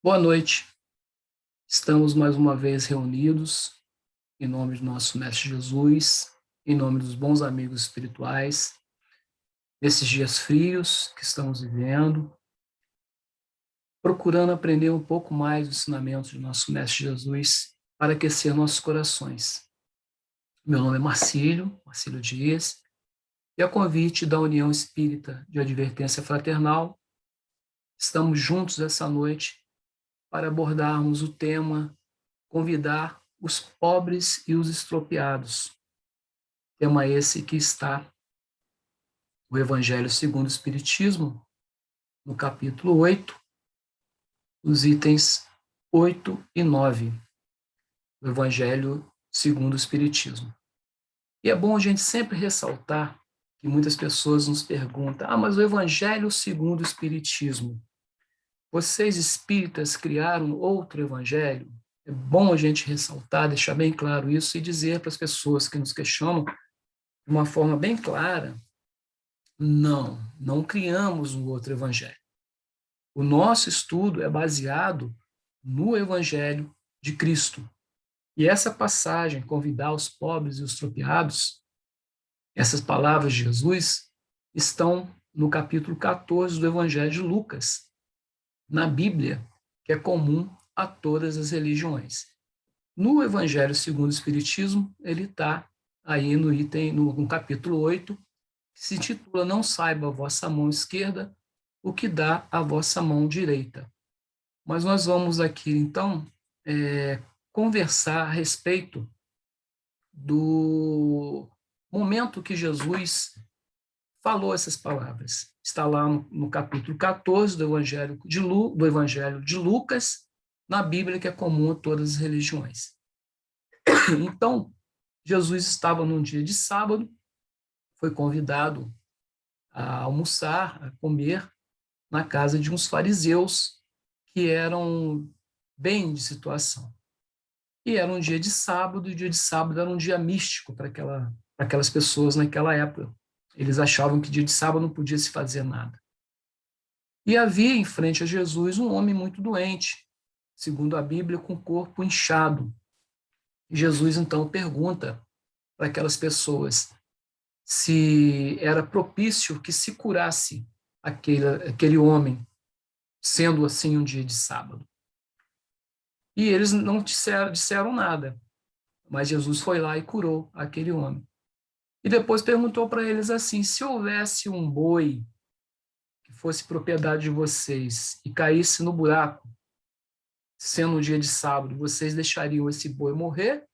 Boa noite. Estamos mais uma vez reunidos em nome do nosso Mestre Jesus, em nome dos bons amigos espirituais, nesses dias frios que estamos vivendo, procurando aprender um pouco mais dos ensinamentos do nosso Mestre Jesus para aquecer nossos corações. Meu nome é Marcílio Dias, e a convite da União Espírita de Advertência Fraternal, estamos juntos essa noite para abordarmos o tema convidar os pobres e os estropiados. Tema esse que está no Evangelho segundo o Espiritismo, no capítulo 8, os itens 8 e 9, do Evangelho segundo o Espiritismo. E é bom a gente sempre ressaltar que muitas pessoas nos perguntam: mas o Evangelho segundo o Espiritismo, vocês espíritas criaram outro Evangelho? É bom a gente ressaltar, deixar bem claro isso e dizer para as pessoas que nos questionam de uma forma bem clara: não criamos um outro evangelho. O nosso estudo é baseado no Evangelho de Cristo. E essa passagem, convidar os pobres e os tropiados, essas palavras de Jesus, estão no capítulo 14 do Evangelho de Lucas, na Bíblia, que é comum a todas as religiões. No Evangelho segundo o Espiritismo, ele está aí no capítulo 8, que se intitula Não saiba a vossa mão esquerda o que dá a vossa mão direita. Mas nós vamos aqui, então, conversar a respeito do momento que Jesus falou essas palavras. Está lá no capítulo 14 do Evangelho de Lucas, na Bíblia, que é comum a todas as religiões. Então, Jesus estava num dia de sábado, foi convidado a almoçar, a comer, na casa de uns fariseus que eram bem de situação. E era um dia de sábado, e o dia de sábado era um dia místico para aquelas pessoas naquela época. Eles achavam que dia de sábado não podia se fazer nada. E havia em frente a Jesus um homem muito doente, segundo a Bíblia, com o corpo inchado. E Jesus então pergunta para aquelas pessoas se era propício que se curasse aquele homem, sendo assim um dia de sábado. E eles não disseram nada, mas Jesus foi lá e curou aquele homem. E depois perguntou para eles assim: se houvesse um boi que fosse propriedade de vocês e caísse no buraco, sendo um dia de sábado, vocês deixariam esse boi morrer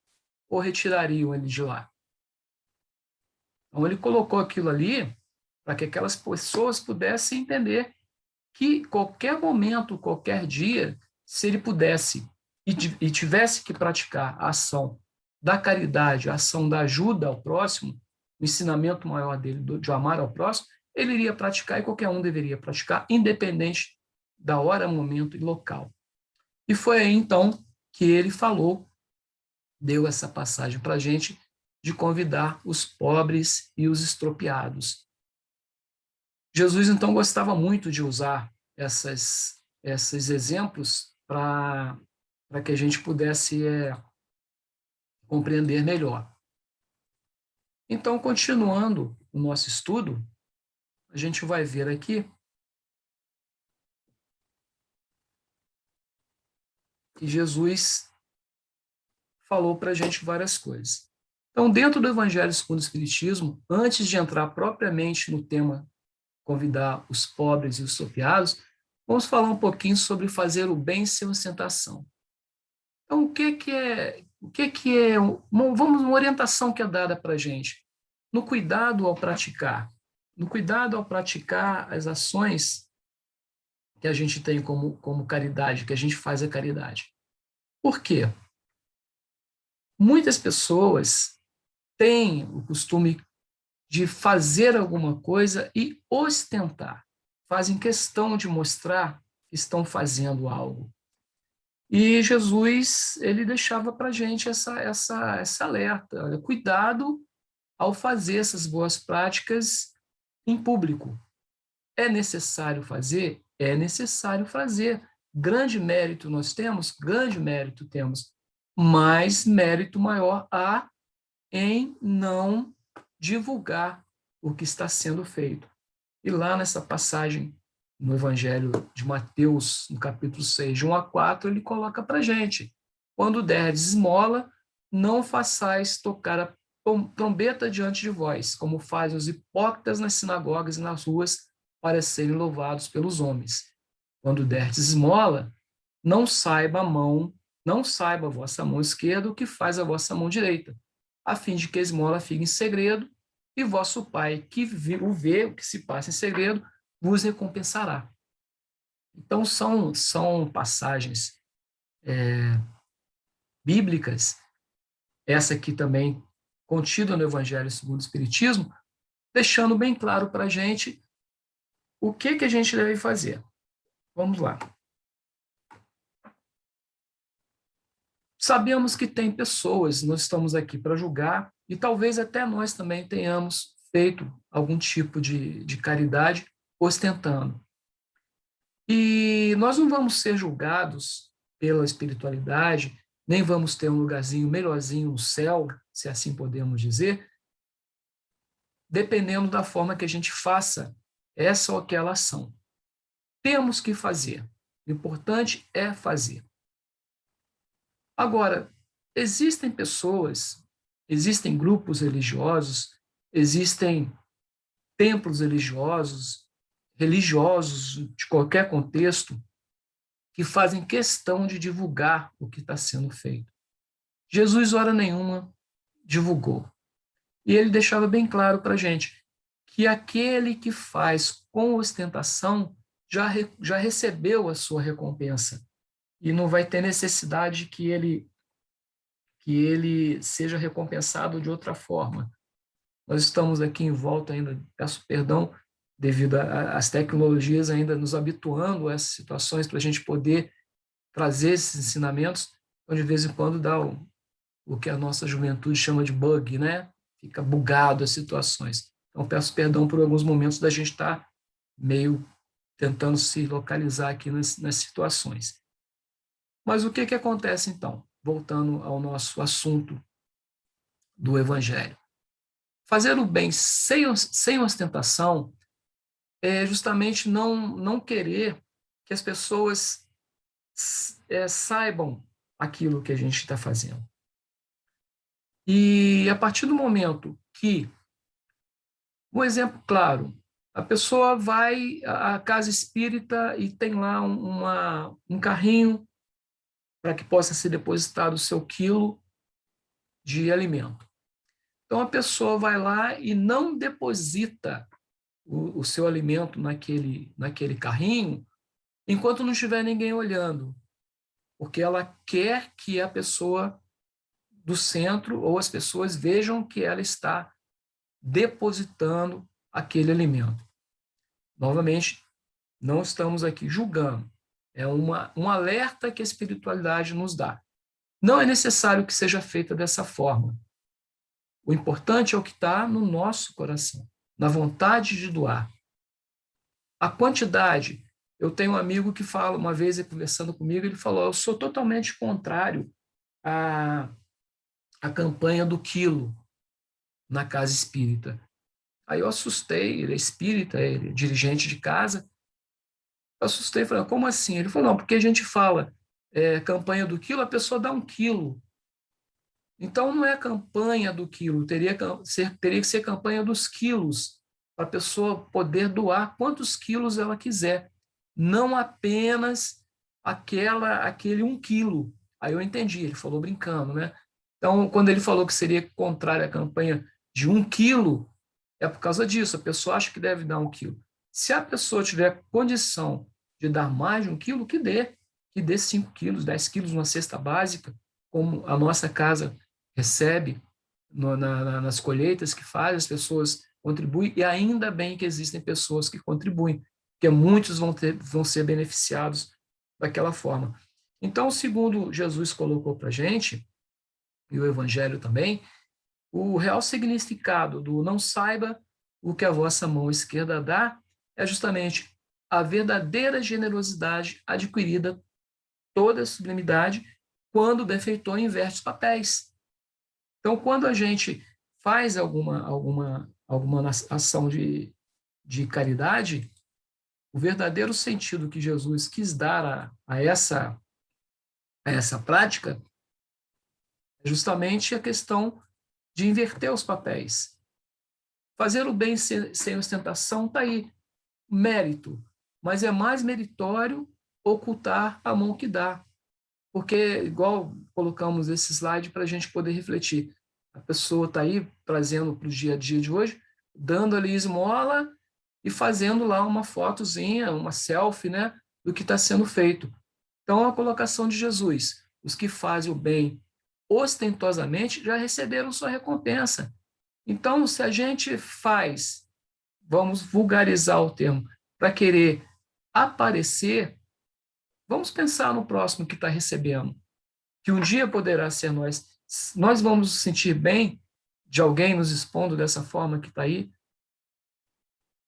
ou retirariam ele de lá? Então ele colocou aquilo ali para que aquelas pessoas pudessem entender que qualquer momento, qualquer dia, se ele pudesse e tivesse que praticar a ação da caridade, a ação da ajuda ao próximo, o ensinamento maior dele de amar ao próximo, ele iria praticar e qualquer um deveria praticar, independente da hora, momento e local. E foi aí, então, que ele falou, deu essa passagem para a gente, de convidar os pobres e os estropiados. Jesus, então, gostava muito de usar esses exemplos para que a gente pudesse compreender melhor. Então, continuando o nosso estudo, a gente vai ver aqui que Jesus falou para a gente várias coisas. Então, dentro do Evangelho segundo o Espiritismo, antes de entrar propriamente no tema convidar os pobres e os estropiados, vamos falar um pouquinho sobre fazer o bem sem ostentação. Então, uma orientação que é dada para a gente? No cuidado ao praticar. No cuidado ao praticar as ações que a gente tem como caridade, que a gente faz a caridade. Por quê? Muitas pessoas têm o costume de fazer alguma coisa e ostentar. Fazem questão de mostrar que estão fazendo algo. E Jesus, ele deixava para a gente essa alerta. Olha, cuidado ao fazer essas boas práticas em público. É necessário fazer? É necessário fazer, grande mérito nós temos? Grande mérito temos, mas mérito maior há em não divulgar o que está sendo feito. E lá nessa passagem, no Evangelho de Mateus, no capítulo 6, de 1 a 4, ele coloca para a gente: quando derdes esmola, não façais tocar a trombeta diante de vós, como fazem os hipócritas nas sinagogas e nas ruas, para serem louvados pelos homens. Quando derdes esmola, não saiba a vossa mão esquerda o que faz a vossa mão direita, a fim de que a esmola fique em segredo, e vosso Pai, que vê o que se passa em segredo, vos recompensará. Então, são passagens bíblicas, essa aqui também contida no Evangelho segundo o Espiritismo, deixando bem claro para a gente o que a gente deve fazer. Vamos lá. Sabemos que tem pessoas, nós estamos aqui para julgar, e talvez até nós também tenhamos feito algum tipo de caridade ostentando. E nós não vamos ser julgados pela espiritualidade, nem vamos ter um lugarzinho melhorzinho no céu, se assim podemos dizer, dependendo da forma que a gente faça essa ou aquela ação. Temos que fazer. O importante é fazer. Agora, existem pessoas, existem grupos religiosos, existem templos religiosos de qualquer contexto, que fazem questão de divulgar o que está sendo feito. Jesus, hora nenhuma, divulgou. E ele deixava bem claro para a gente que aquele que faz com ostentação já recebeu a sua recompensa e não vai ter necessidade que ele seja recompensado de outra forma. Nós estamos aqui em volta ainda, peço perdão, devido às tecnologias ainda nos habituando a essas situações para a gente poder trazer esses ensinamentos, então de vez em quando dá o que a nossa juventude chama de bug, né? Fica bugado as situações. Então peço perdão por alguns momentos da gente estar meio tentando se localizar aqui nas situações. Mas o que acontece então? Voltando ao nosso assunto do Evangelho. Fazer o bem sem ostentação é justamente não querer que as pessoas saibam aquilo que a gente está fazendo. E a partir do momento que, um exemplo claro, a pessoa vai à casa espírita e tem lá um carrinho para que possa ser depositado o seu quilo de alimento. Então, a pessoa vai lá e não deposita o seu alimento naquele carrinho enquanto não estiver ninguém olhando, porque ela quer que a pessoa do centro ou as pessoas vejam que ela está depositando aquele alimento. Novamente, não estamos aqui julgando, é um alerta que a espiritualidade nos dá. Não é necessário que seja feita dessa forma. O importante é o que está no nosso coração, na vontade de doar. A quantidade, eu tenho um amigo que fala, uma vez conversando comigo, ele falou: eu sou totalmente contrário à campanha do quilo na casa espírita. Aí eu assustei, ele é espírita, ele é dirigente de casa. Eu assustei, falei: como assim? Ele falou: não, porque a gente fala campanha do quilo, a pessoa dá 1 quilo. Então não é campanha do quilo, teria que ser campanha dos quilos, para a pessoa poder doar quantos quilos ela quiser, não apenas aquele 1 quilo. Aí eu entendi, ele falou brincando, né? Então, quando ele falou que seria contrário à campanha de 1 quilo, é por causa disso, a pessoa acha que deve dar 1 quilo. Se a pessoa tiver condição de dar mais de 1 quilo, que dê 5 quilos, 10 quilos numa cesta básica, como a nossa casa recebe nas colheitas que faz, as pessoas contribuem, e ainda bem que existem pessoas que contribuem, porque muitos vão ser beneficiados daquela forma. Então, segundo Jesus colocou para a gente, e o Evangelho também, o real significado do não saiba o que a vossa mão esquerda dá é justamente a verdadeira generosidade adquirida toda a sublimidade quando o benfeitor inverte os papéis. Então, quando a gente faz alguma ação de caridade, o verdadeiro sentido que Jesus quis dar a essa prática é justamente a questão de inverter os papéis. Fazer o bem sem ostentação está aí, mérito, mas é mais meritório ocultar a mão que dá. Porque, igual colocamos esse slide para a gente poder refletir, a pessoa está aí trazendo para o dia a dia de hoje, dando ali esmola e fazendo lá uma fotozinha, uma selfie, né, do que está sendo feito. Então, a colocação de Jesus, os que fazem o bem ostentosamente já receberam sua recompensa. Então, se a gente faz, vamos vulgarizar o termo, para querer aparecer, vamos pensar no próximo que está recebendo, que um dia poderá ser nós. Nós vamos nos sentir bem de alguém nos expondo dessa forma que está aí?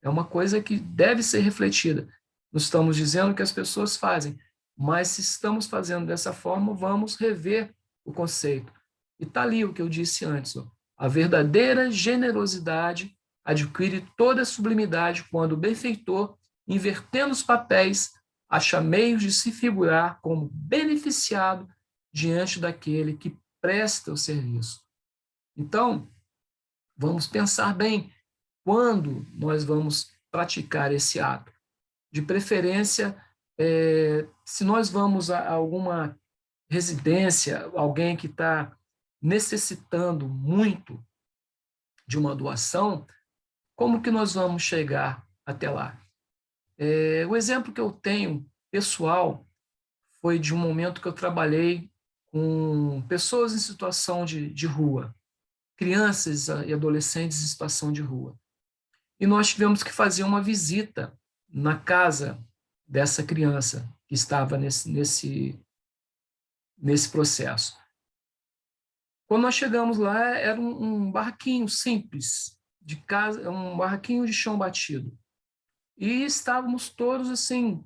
É uma coisa que deve ser refletida. Não estamos dizendo que as pessoas fazem, mas se estamos fazendo dessa forma, vamos rever o conceito. E está ali o que eu disse antes. Ó. A verdadeira generosidade adquire toda a sublimidade quando o benfeitor, invertendo os papéis, acha meios de se figurar como beneficiado diante daquele que presta o serviço. Então, vamos pensar bem quando nós vamos praticar esse ato. De preferência, se nós vamos a alguma residência, alguém que está necessitando muito de uma doação, como que nós vamos chegar até lá? O exemplo que eu tenho pessoal foi de um momento que eu trabalhei com pessoas em situação de rua, crianças e adolescentes em situação de rua. E nós tivemos que fazer uma visita na casa dessa criança que estava nesse processo. Quando nós chegamos lá, era um barraquinho simples, de casa, um barraquinho de chão batido. E estávamos todos assim,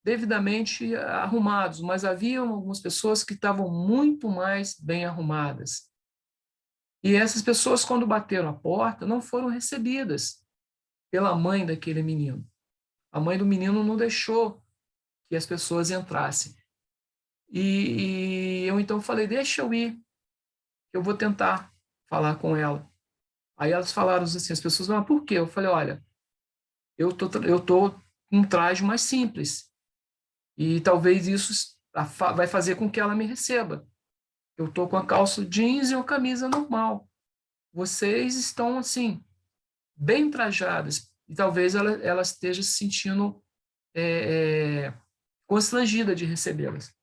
devidamente arrumados, mas haviam algumas pessoas que estavam muito mais bem arrumadas. E essas pessoas, quando bateram a porta, não foram recebidas pela mãe daquele menino. A mãe do menino não deixou que as pessoas entrassem. E eu então falei, deixa eu ir, eu vou tentar falar com ela. Aí elas falaram assim, as pessoas falaram, por quê? Eu falei, olha, eu tô com um traje mais simples e talvez isso vai fazer com que ela me receba. Eu tô com a calça jeans e uma camisa normal. Vocês estão, assim, bem trajadas e talvez ela esteja se sentindo constrangida de recebê-las.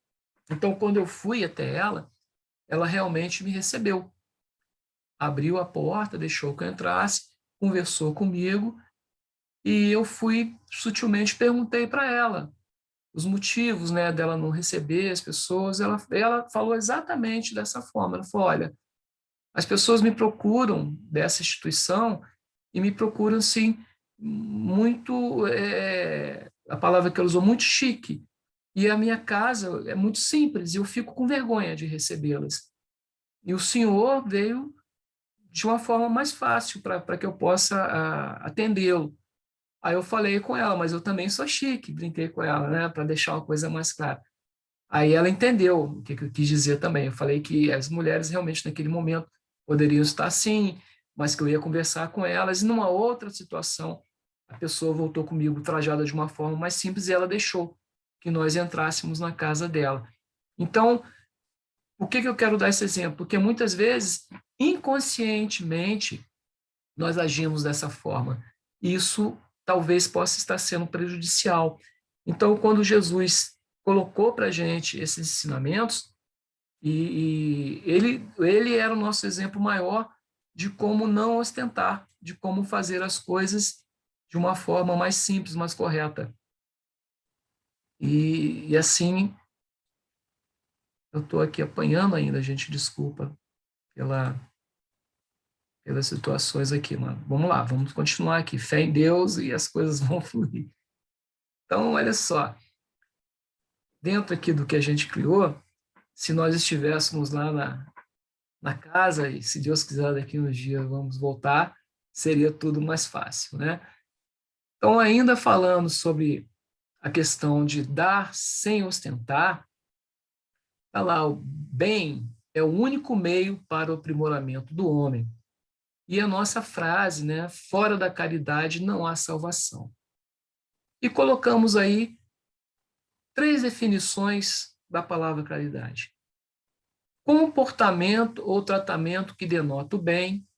Então, quando eu fui até ela realmente me recebeu. Abriu a porta, deixou que eu entrasse, conversou comigo e eu fui sutilmente perguntei para ela os motivos, né, dela não receber as pessoas. Ela falou exatamente dessa forma. Ela falou: olha, as pessoas me procuram dessa instituição e me procuram assim muito a palavra que ela usou, muito chique. E a minha casa é muito simples e eu fico com vergonha de recebê-las. E o senhor veio de uma forma mais fácil para que eu possa atendê-lo. Aí eu falei com ela, mas eu também sou chique, brinquei com ela, né, para deixar uma coisa mais clara. Aí ela entendeu o que eu quis dizer também. Eu falei que as mulheres realmente naquele momento poderiam estar assim, mas que eu ia conversar com elas. E numa outra situação, a pessoa voltou comigo trajada de uma forma mais simples e ela deixou que nós entrássemos na casa dela. Então, por que eu quero dar esse exemplo? Porque muitas vezes, inconscientemente, nós agimos dessa forma. Isso talvez possa estar sendo prejudicial. Então, quando Jesus colocou para a gente esses ensinamentos, e ele era o nosso exemplo maior de como não ostentar, de como fazer as coisas de uma forma mais simples, mais correta. E assim, eu estou aqui apanhando ainda, gente, desculpa pelas situações aqui, mano. Vamos lá, vamos continuar aqui. Fé em Deus e as coisas vão fluir. Então, olha só, dentro aqui do que a gente criou, se nós estivéssemos lá na casa, e se Deus quiser, daqui uns dias vamos voltar, seria tudo mais fácil, né? Então, ainda falando sobre a questão de dar sem ostentar, tá lá, o bem é o único meio para o aprimoramento do homem. E a nossa frase, né, fora da caridade não há salvação. E colocamos aí 3 definições da palavra caridade. Comportamento ou tratamento que denota o bem,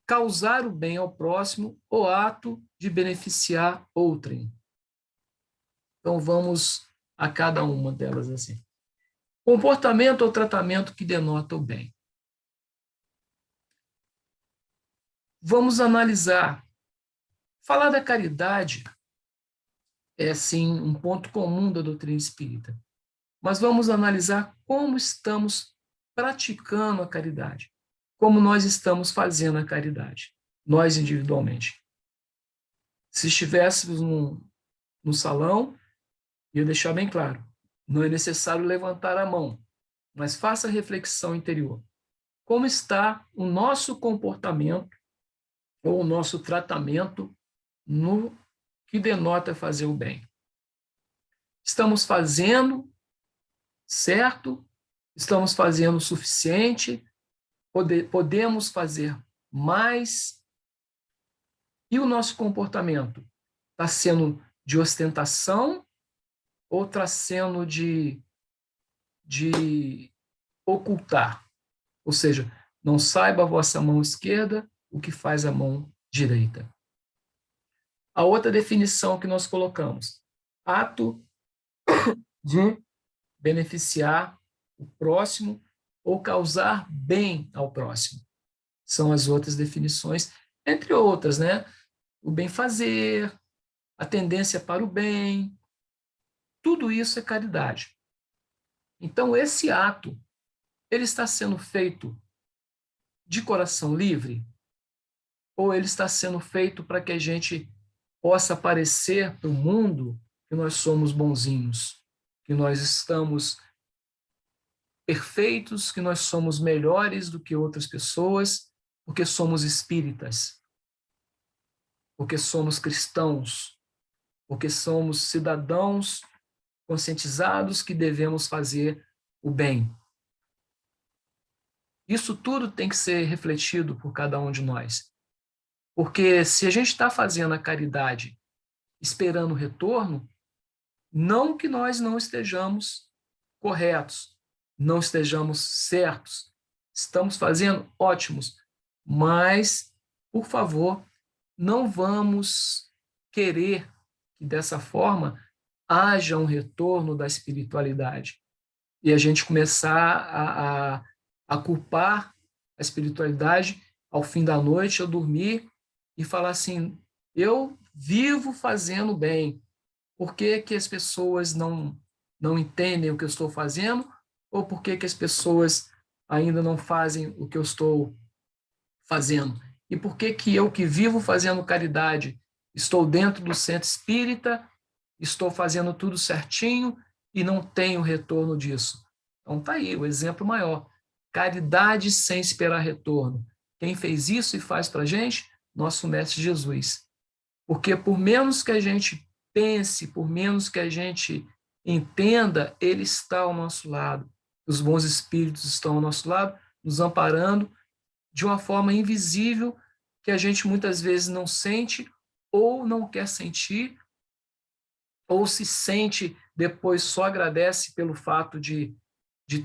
causar o bem ao próximo ou ato de beneficiar outrem. Então vamos a cada uma delas assim. Comportamento ou tratamento que denota o bem. Vamos analisar. Falar da caridade é, sim, um ponto comum da doutrina espírita. Mas vamos analisar como estamos praticando a caridade. Como nós estamos fazendo a caridade, nós individualmente. Se estivéssemos no salão, ia deixar bem claro, não é necessário levantar a mão, mas faça a reflexão interior. Como está o nosso comportamento ou o nosso tratamento no que denota fazer o bem? Estamos fazendo certo? Estamos fazendo o suficiente? Podemos fazer mais? E o nosso comportamento? Está sendo de ostentação ou está sendo de ocultar? Ou seja, não saiba a vossa mão esquerda o que faz a mão direita. A outra definição que nós colocamos, ato de beneficiar o próximo ou causar bem ao próximo. São as outras definições, entre outras, né? O bem-fazer, a tendência para o bem, tudo isso é caridade. Então, esse ato, ele está sendo feito de coração livre? Ou ele está sendo feito para que a gente possa parecer para o mundo que nós somos bonzinhos, que nós estamos perfeitos, que nós somos melhores do que outras pessoas, porque somos espíritas, porque somos cristãos, porque somos cidadãos conscientizados que devemos fazer o bem. Isso tudo tem que ser refletido por cada um de nós. Porque se a gente está fazendo a caridade esperando o retorno, não que nós não estejamos corretos, não estejamos certos, estamos fazendo ótimos, mas, por favor, não vamos querer que dessa forma haja um retorno da espiritualidade e a gente começar a culpar a espiritualidade ao fim da noite, ao dormir, e falar assim, eu vivo fazendo bem, por que que as pessoas não entendem o que eu estou fazendo, ou por que que as pessoas ainda não fazem o que eu estou fazendo? E por que que eu, que vivo fazendo caridade, estou dentro do centro espírita, estou fazendo tudo certinho e não tenho retorno disso? Então está aí o exemplo maior. Caridade sem esperar retorno. Quem fez isso e faz para a gente? Nosso Mestre Jesus. Porque por menos que a gente pense, por menos que a gente entenda, ele está ao nosso lado. Os bons espíritos estão ao nosso lado, nos amparando de uma forma invisível que a gente muitas vezes não sente ou não quer sentir, ou se sente depois só agradece pelo fato de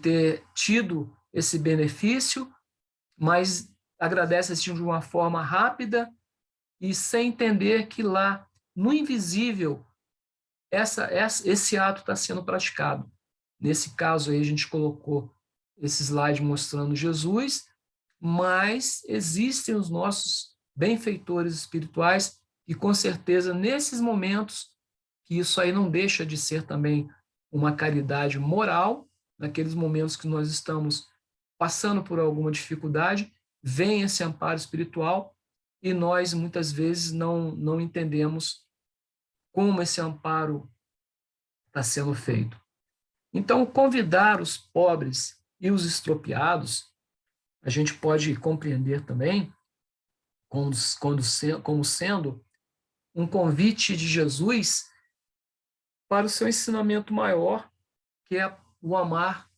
ter tido esse benefício, mas agradece assim de uma forma rápida e sem entender que lá, no invisível, esse ato está sendo praticado. Nesse caso aí, a gente colocou esse slide mostrando Jesus, mas existem os nossos benfeitores espirituais e, com certeza, nesses momentos, que isso aí não deixa de ser também uma caridade moral, naqueles momentos que nós estamos passando por alguma dificuldade, vem esse amparo espiritual e nós, muitas vezes, não entendemos como esse amparo está sendo feito. Então, convidar os pobres e os extropiados, a gente pode compreender também como sendo um convite de Jesus para o seu ensinamento maior, que é o amar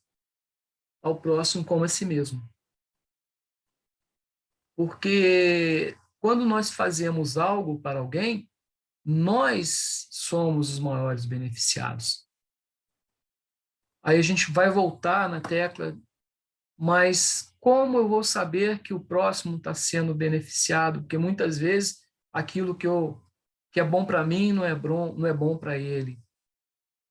ao próximo como a si mesmo. Porque quando nós fazemos algo para alguém, nós somos os maiores beneficiados. Aí a gente vai voltar na tecla, mas como eu vou saber que o próximo está sendo beneficiado? Porque muitas vezes aquilo que é bom para mim não é bom para ele.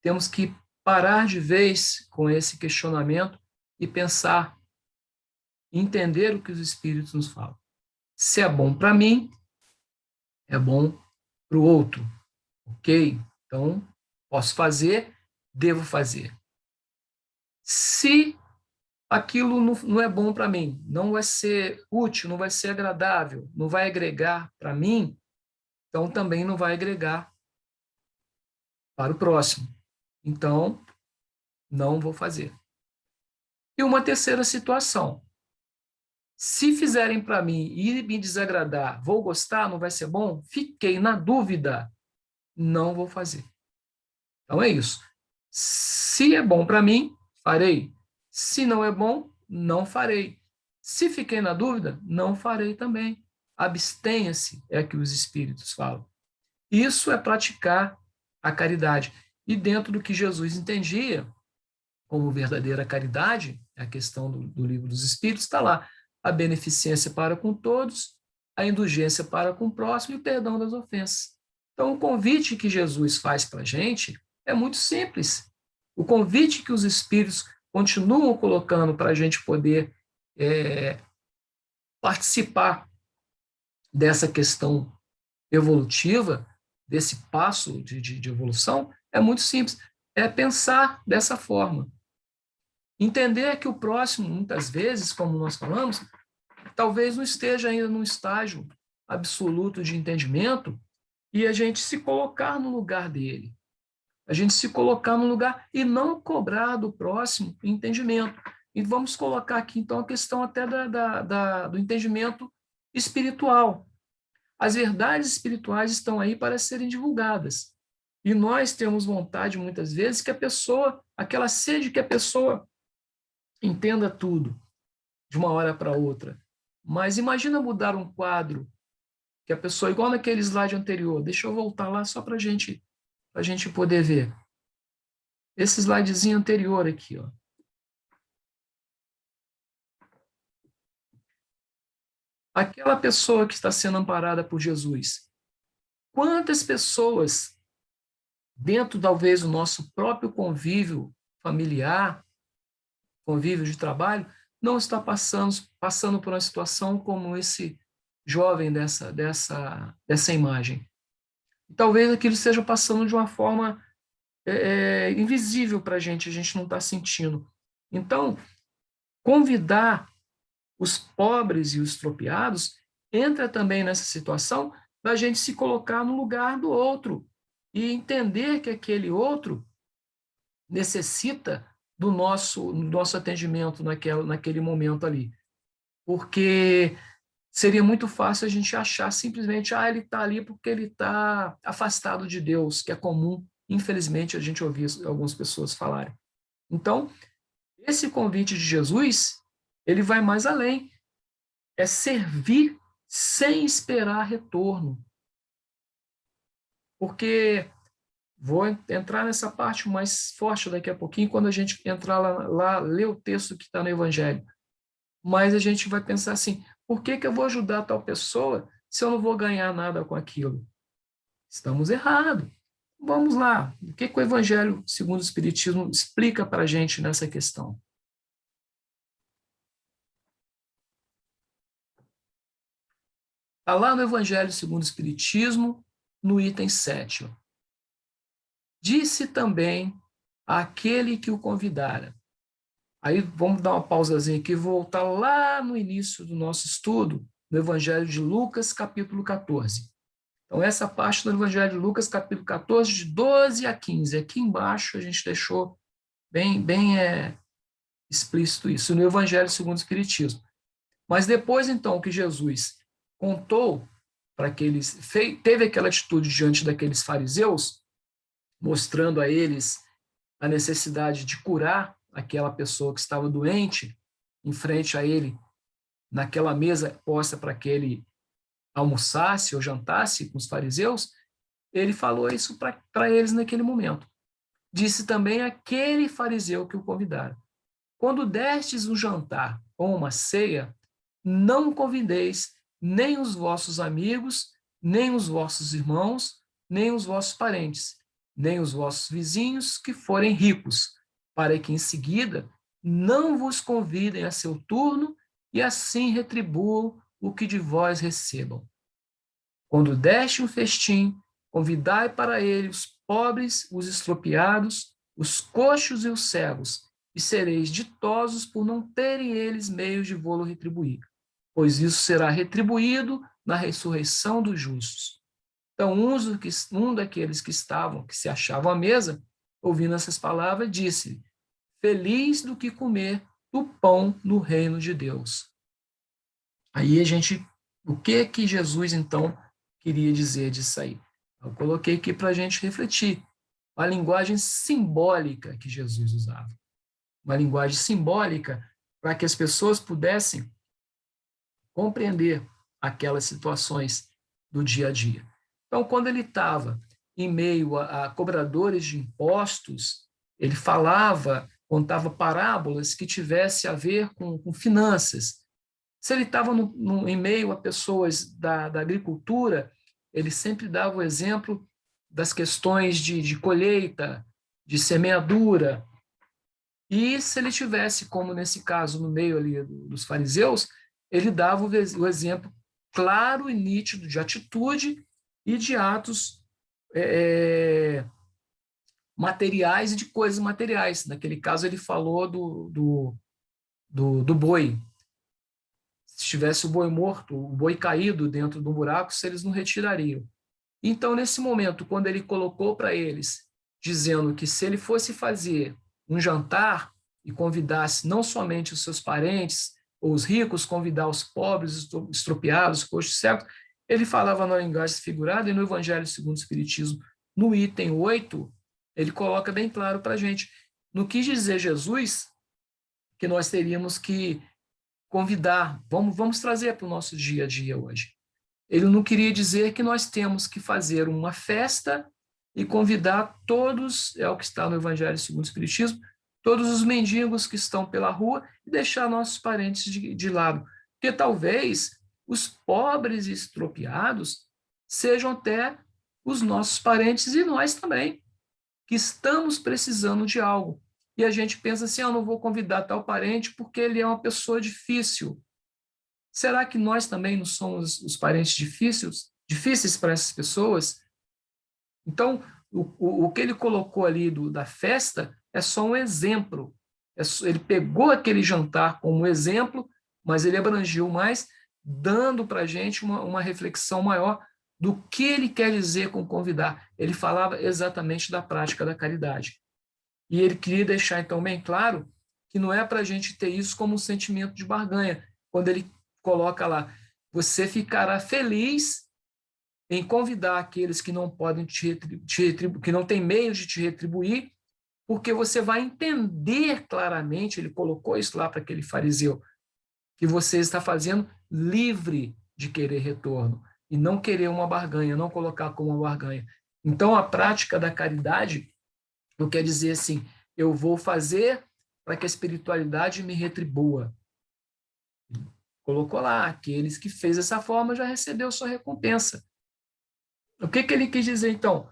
Temos que parar de vez com esse questionamento e pensar, entender o que os Espíritos nos falam. Se é bom para mim, é bom para o outro, ok? Então, posso fazer, devo fazer. Se aquilo não é bom para mim, não vai ser útil, não vai ser agradável, não vai agregar para mim, então também não vai agregar para o próximo. Então, não vou fazer. E uma terceira situação. Se fizerem para mim e me desagradar, vou gostar, não vai ser bom? Fiquei na dúvida, não vou fazer. Então é isso. Se é bom para mim, farei. Se não é bom, não farei. Se fiquei na dúvida, não farei também. Abstenha-se, é que os espíritos falam. Isso é praticar a caridade. E dentro do que Jesus entendia como verdadeira caridade, a questão do livro dos Espíritos, está lá a beneficência para com todos, a indulgência para com o próximo e o perdão das ofensas. Então, o convite que Jesus faz para a gente é muito simples. O convite que os Espíritos continuam colocando para a gente poder participar dessa questão evolutiva, desse passo de evolução, é muito simples. É pensar dessa forma. Entender que o próximo, muitas vezes, como nós falamos, talvez não esteja ainda num estágio absoluto de entendimento e a gente se colocar no lugar dele. A gente se colocar no lugar e não cobrar do próximo entendimento. E vamos colocar aqui, então, a questão até do entendimento espiritual. As verdades espirituais estão aí para serem divulgadas. E nós temos vontade, muitas vezes, que a pessoa, aquela sede que a pessoa entenda tudo de uma hora para outra. Mas imagina mudar um quadro que a pessoa, igual naquele slide anterior, deixa eu voltar lá só para a gente poder ver. Esse slidezinho anterior aqui, ó. Aquela pessoa que está sendo amparada por Jesus. Quantas pessoas, dentro talvez do nosso próprio convívio familiar, convívio de trabalho, não está passando por uma situação como esse jovem dessa imagem. E talvez aquilo esteja passando de uma forma invisível para a gente não está sentindo. Então, convidar os pobres e os estropiados entra também nessa situação da gente se colocar no lugar do outro e entender que aquele outro necessita do nosso atendimento naquele momento ali. Porque seria muito fácil a gente achar simplesmente, ele está ali porque ele está afastado de Deus, que é comum, infelizmente, a gente ouvir algumas pessoas falarem. Então, esse convite de Jesus, ele vai mais além. É servir sem esperar retorno. Porque vou entrar nessa parte mais forte daqui a pouquinho, quando a gente entrar lá ler o texto que está no Evangelho. Mas a gente vai pensar assim, por que eu vou ajudar tal pessoa se eu não vou ganhar nada com aquilo? Estamos errados. Vamos lá. O que o Evangelho, segundo o Espiritismo, explica para a gente nessa questão? Está lá no Evangelho, segundo o Espiritismo, no item 7. Ó. Disse também àquele que o convidara. Aí vamos dar uma pausazinha aqui e voltar lá no início do nosso estudo, no Evangelho de Lucas, capítulo 14. Então, essa parte do Evangelho de Lucas, capítulo 14, de 12 a 15. Aqui embaixo a gente deixou bem explícito isso, no Evangelho segundo o Espiritismo. Mas depois, então, que Jesus contou para aqueles, teve aquela atitude diante daqueles fariseus, mostrando a eles a necessidade de curar aquela pessoa que estava doente, em frente a ele, naquela mesa posta para que ele almoçasse ou jantasse com os fariseus, ele falou isso para eles naquele momento. Disse também aquele fariseu que o convidaram: quando destes um jantar ou uma ceia, não convideis nem os vossos amigos, nem os vossos irmãos, nem os vossos parentes, nem os vossos vizinhos que forem ricos, para que em seguida não vos convidem a seu turno e assim retribuam o que de vós recebam. Quando deste um festim, convidai para ele os pobres, os estropiados, os coxos e os cegos, e sereis ditosos por não terem eles meios de vô-lo retribuir, pois isso será retribuído na ressurreição dos justos. Então, um daqueles que se achavam à mesa, ouvindo essas palavras, disse: feliz do que comer do pão no reino de Deus. Aí o que Jesus, então, queria dizer disso aí? Eu coloquei aqui para a gente refletir. A linguagem simbólica que Jesus usava. Uma linguagem simbólica para que as pessoas pudessem compreender aquelas situações do dia a dia. Então, quando ele estava em meio a cobradores de impostos, ele contava parábolas que tivessem a ver com finanças. Se ele estava em meio a pessoas da agricultura, ele sempre dava o exemplo das questões de colheita, de semeadura. E se ele tivesse, como nesse caso, no meio ali dos fariseus, ele dava o exemplo claro e nítido de atitude e de atos materiais e de coisas materiais. Naquele caso, ele falou do boi. Se tivesse o boi morto, o boi caído dentro do buraco, se eles não retirariam. Então, nesse momento, quando ele colocou para eles, dizendo que se ele fosse fazer um jantar e convidasse não somente os seus parentes ou os ricos, convidar os pobres, estropiados, coxos cegos, ele falava na linguagem figurada, e no Evangelho segundo o Espiritismo, no item 8, ele coloca bem claro para a gente, no que dizer Jesus, que nós teríamos que convidar, vamos trazer para o nosso dia a dia hoje. Ele não queria dizer que nós temos que fazer uma festa e convidar todos, é o que está no Evangelho segundo o Espiritismo, todos os mendigos que estão pela rua e deixar nossos parentes de lado. Porque talvez os pobres e estropiados sejam até os nossos parentes e nós também, que estamos precisando de algo. E a gente pensa assim, eu não vou convidar tal parente porque ele é uma pessoa difícil. Será que nós também não somos os parentes difíceis para essas pessoas? Então, o que ele colocou ali da festa é só um exemplo. Ele pegou aquele jantar como exemplo, mas ele abrangiu mais, dando para a gente uma reflexão maior do que ele quer dizer com convidar. Ele falava exatamente da prática da caridade. E ele queria deixar, então, bem claro que não é para a gente ter isso como um sentimento de barganha. Quando ele coloca lá, você ficará feliz em convidar aqueles que não podem que não têm meios de te retribuir, porque você vai entender claramente, ele colocou isso lá para aquele fariseu, que você está fazendo livre de querer retorno e não querer uma barganha, não colocar como uma barganha. Então, a prática da caridade não quer dizer assim, eu vou fazer para que a espiritualidade me retribua. Colocou lá, aqueles que fez dessa forma já recebeu sua recompensa. O que ele quis dizer, então?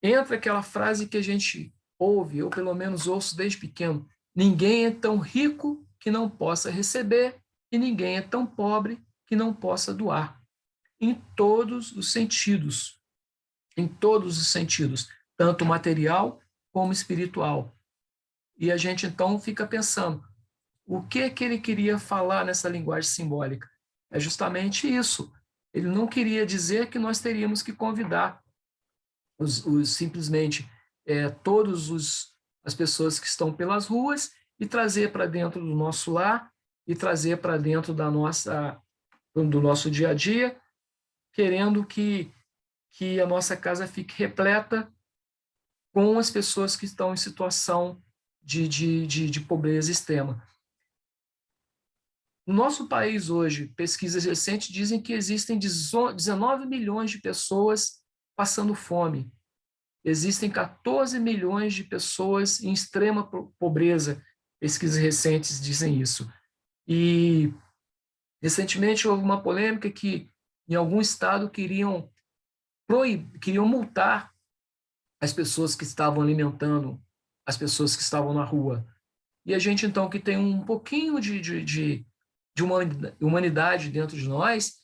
Entra aquela frase que a gente ouve, eu pelo menos ouço desde pequeno, ninguém é tão rico que não possa receber e ninguém é tão pobre que não possa doar. Em todos os sentidos. Em todos os sentidos, tanto material como espiritual. E a gente, então, fica pensando, o que ele queria falar nessa linguagem simbólica? É justamente isso. Ele não queria dizer que nós teríamos que convidar simplesmente as pessoas que estão pelas ruas e trazer para dentro do nosso lar e trazer para dentro do nosso dia a dia, querendo que a nossa casa fique repleta com as pessoas que estão em situação de pobreza extrema. No nosso país hoje, pesquisas recentes dizem que existem 19 milhões de pessoas passando fome. Existem 14 milhões de pessoas em extrema pobreza. Pesquisas recentes dizem isso. E, recentemente, houve uma polêmica que, em algum estado, queriam multar as pessoas que estavam alimentando as pessoas que estavam na rua. E a gente, então, que tem um pouquinho de humanidade dentro de nós,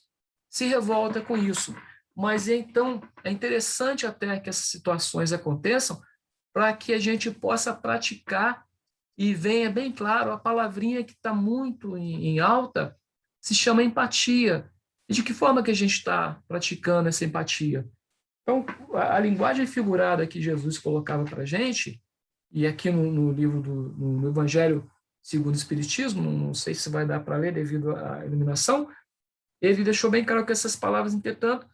se revolta com isso. Mas, então, é interessante até que essas situações aconteçam para que a gente possa praticar e venha bem claro, a palavrinha que está muito em alta se chama empatia. E de que forma que a gente está praticando essa empatia? Então, a linguagem figurada que Jesus colocava para a gente, e aqui no livro no Evangelho segundo o Espiritismo, não sei se vai dar para ler devido à iluminação, ele deixou bem claro que essas palavras, entretanto,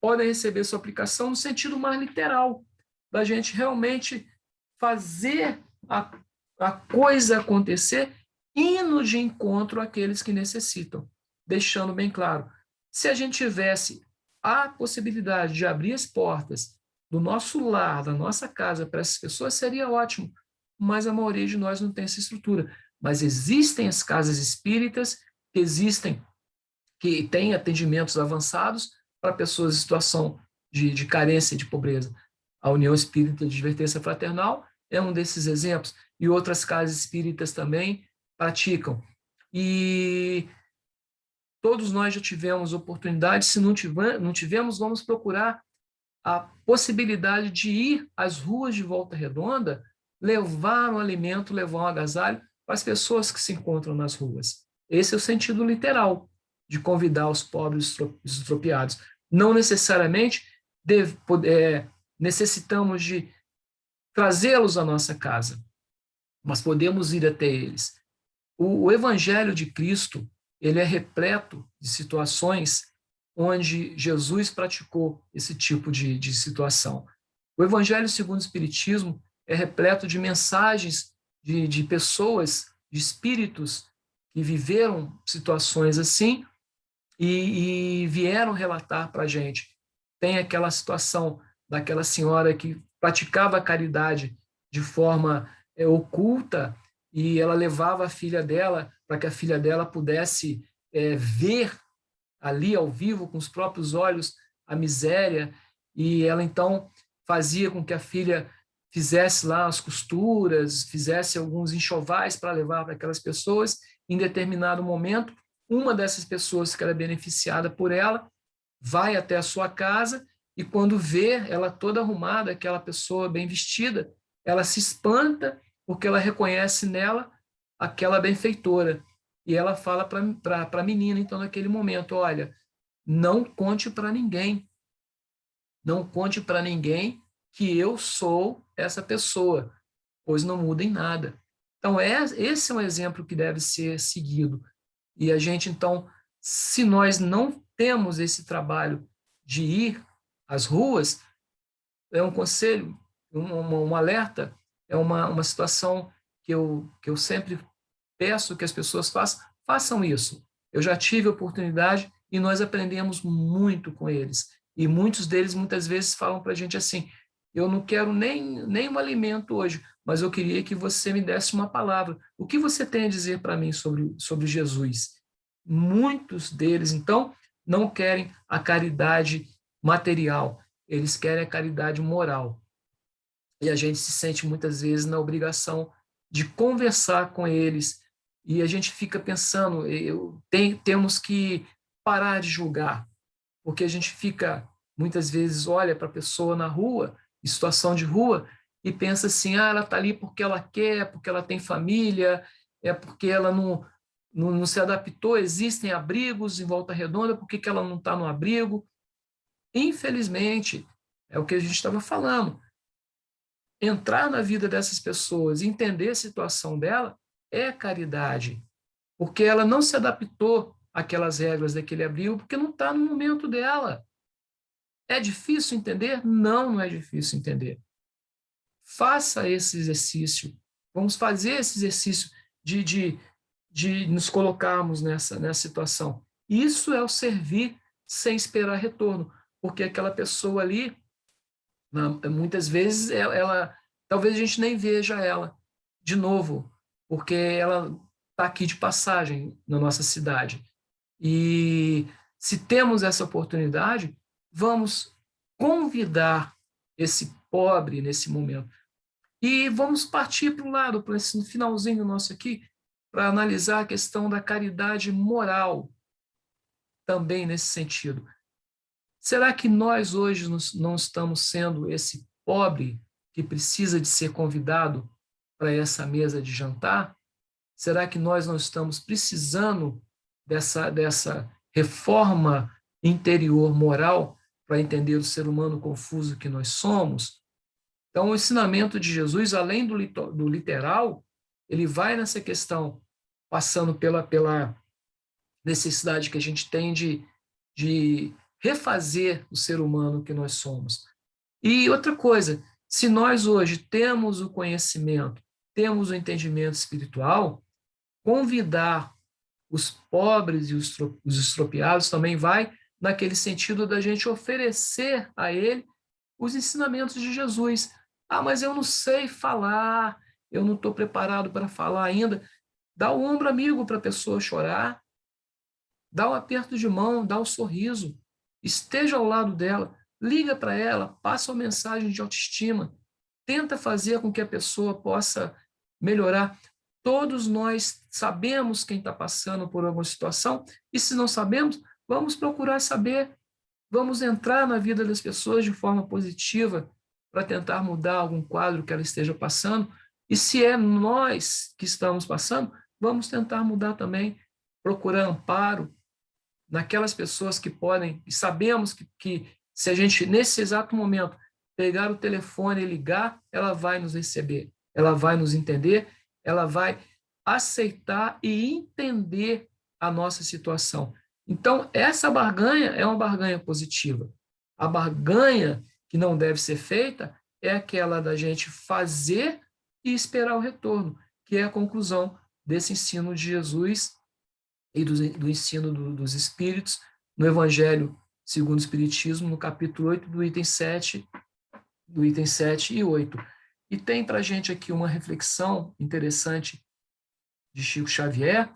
podem receber sua aplicação no sentido mais literal, da gente realmente fazer a coisa acontecer, indo de encontro àqueles que necessitam, deixando bem claro. Se a gente tivesse a possibilidade de abrir as portas do nosso lar, da nossa casa, para essas pessoas, seria ótimo, mas a maioria de nós não tem essa estrutura. Mas existem as casas espíritas, que têm atendimentos avançados para pessoas em situação de carência e de pobreza. A União Espírita de Advertência Fraternal é um desses exemplos, e outras casas espíritas também praticam. E todos nós já tivemos oportunidade, se não tivemos, vamos procurar a possibilidade de ir às ruas de Volta Redonda, levar um alimento, levar um agasalho para as pessoas que se encontram nas ruas. Esse é o sentido literal de convidar os pobres estropiados. Não necessariamente necessitamos de trazê-los à nossa casa, mas podemos ir até eles. O Evangelho de Cristo, ele é repleto de situações onde Jesus praticou esse tipo de situação. O Evangelho segundo o Espiritismo é repleto de mensagens de pessoas, de espíritos que viveram situações assim e vieram relatar para a gente. Tem aquela situação daquela senhora que praticava a caridade de forma oculta e ela levava a filha dela para que a filha dela pudesse ver ali ao vivo com os próprios olhos a miséria, e ela então fazia com que a filha fizesse lá as costuras, fizesse alguns enxovais para levar para aquelas pessoas. Em determinado momento, uma dessas pessoas que era beneficiada por ela vai até a sua casa e quando vê ela toda arrumada, aquela pessoa bem vestida, ela se espanta porque ela reconhece nela aquela benfeitora. E ela fala para a menina, então, naquele momento, olha, não conte para ninguém, não conte para ninguém que eu sou essa pessoa, pois não muda em nada. Então, esse é um exemplo que deve ser seguido. E a gente, então, se nós não temos esse trabalho de ir às ruas, é um conselho, um alerta, é uma situação que eu sempre peço que as pessoas façam isso. Eu já tive a oportunidade e nós aprendemos muito com eles. E muitos deles, muitas vezes, falam para a gente assim, eu não quero nem um alimento hoje, mas eu queria que você me desse uma palavra. O que você tem a dizer para mim sobre Jesus? Muitos deles, então, não querem a caridade material, eles querem a caridade moral. E a gente se sente muitas vezes na obrigação de conversar com eles, e a gente fica pensando, temos que parar de julgar, porque a gente fica, muitas vezes, olha para a pessoa na rua, em situação de rua, e pensa assim, ela está ali porque ela quer, porque ela tem família, é porque ela não se adaptou, existem abrigos em Volta Redonda, por que ela não está no abrigo? Infelizmente, é o que a gente estava falando. Entrar na vida dessas pessoas, entender a situação dela, é caridade, porque ela não se adaptou àquelas regras daquele abrigo, porque não está no momento dela. É difícil entender? Não, não é difícil entender. Faça esse exercício. Vamos fazer esse exercício de nos colocarmos nessa situação. Isso é o servir sem esperar retorno, porque aquela pessoa ali, muitas vezes, talvez a gente nem veja ela de novo, porque ela está aqui de passagem na nossa cidade. E se temos essa oportunidade, vamos convidar esse pobre nesse momento. E vamos partir para o lado, para esse finalzinho nosso aqui, para analisar a questão da caridade moral, também nesse sentido. Será que nós hoje não estamos sendo esse pobre que precisa de ser convidado para essa mesa de jantar? Será que nós não estamos precisando dessa reforma interior moral para entender o ser humano confuso que nós somos? Então, o ensinamento de Jesus, além do literal, ele vai nessa questão, passando pela necessidade que a gente tem de refazer o ser humano que nós somos. E outra coisa, se nós hoje temos o conhecimento, temos o entendimento espiritual, convidar os pobres e os estropiados também vai naquele sentido da gente oferecer a ele os ensinamentos de Jesus. Ah, mas eu não sei falar, eu não estou preparado para falar ainda. Dá o ombro amigo para a pessoa chorar, dá o aperto de mão, dá o sorriso, esteja ao lado dela, liga para ela, passa uma mensagem de autoestima, tenta fazer com que a pessoa possa melhorar. Todos nós sabemos quem está passando por alguma situação, e se não sabemos, vamos procurar saber, vamos entrar na vida das pessoas de forma positiva para tentar mudar algum quadro que ela esteja passando, e se é nós que estamos passando, vamos tentar mudar também, procurar amparo naquelas pessoas que podem, e sabemos que se a gente, nesse exato momento, pegar o telefone e ligar, ela vai nos receber, ela vai nos entender, ela vai aceitar e entender a nossa situação. Então, essa barganha é uma barganha positiva. A barganha que não deve ser feita é aquela da gente fazer e esperar o retorno, que é a conclusão desse ensino de Jesus e do ensino dos Espíritos no Evangelho segundo o Espiritismo, no capítulo 8, do item 7 e 8. E tem para a gente aqui uma reflexão interessante de Chico Xavier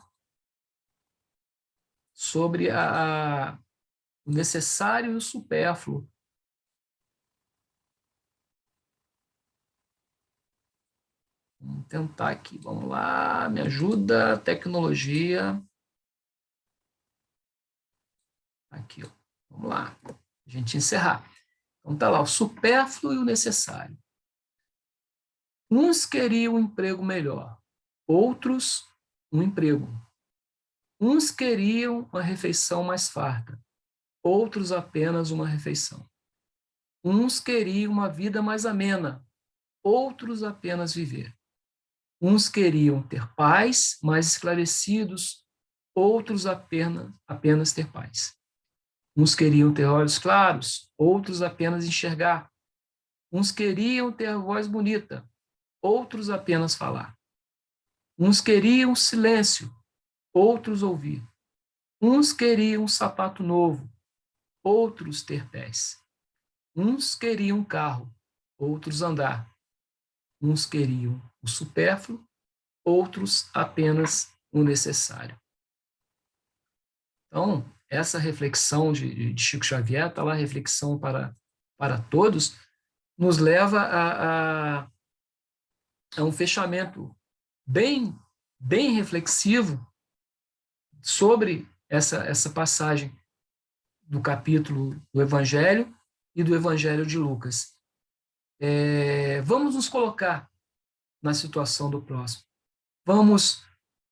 sobre o necessário e o supérfluo. Vamos tentar aqui, vamos lá, me ajuda, tecnologia. Aqui, ó. Vamos lá, a gente encerrar. Então tá lá, o supérfluo e o necessário. Uns queriam um emprego melhor, outros um emprego. Uns queriam uma refeição mais farta, outros apenas uma refeição. Uns queriam uma vida mais amena, outros apenas viver. Uns queriam ter pais mais esclarecidos, outros apenas ter paz. Uns queriam ter olhos claros, outros apenas enxergar. Uns queriam ter voz bonita, outros apenas falar. Uns queriam silêncio, outros ouvir. Uns queriam um sapato novo, outros ter pés. Uns queriam um carro, outros andar. Uns queriam o supérfluo, outros apenas o necessário. Então, essa reflexão de Chico Xavier, está lá a reflexão para todos, nos leva a um fechamento bem reflexivo sobre essa passagem do capítulo do Evangelho e do Evangelho de Lucas. Vamos nos colocar na situação do próximo. Vamos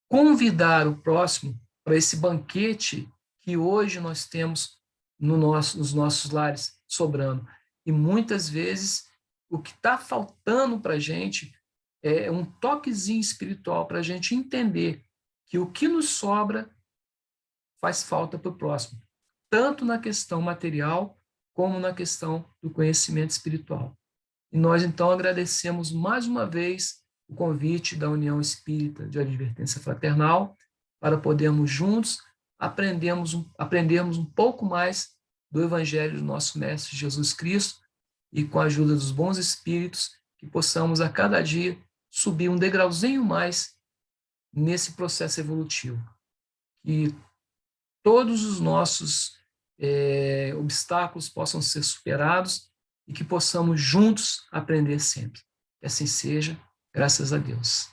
convidar o próximo para esse banquete que hoje nós temos nos nossos lares sobrando. E muitas vezes o que está faltando para a gente é um toquezinho espiritual para a gente entender que o que nos sobra faz falta para o próximo, tanto na questão material como na questão do conhecimento espiritual. E nós, então, agradecemos mais uma vez o convite da União Espírita de Advertência Fraternal para podermos juntos aprendermos um pouco mais do Evangelho do nosso Mestre Jesus Cristo e, com a ajuda dos bons espíritos, que possamos a cada dia subir um degrauzinho mais nesse processo evolutivo. Que todos os nossos obstáculos possam ser superados e que possamos juntos aprender sempre. Que assim seja, graças a Deus.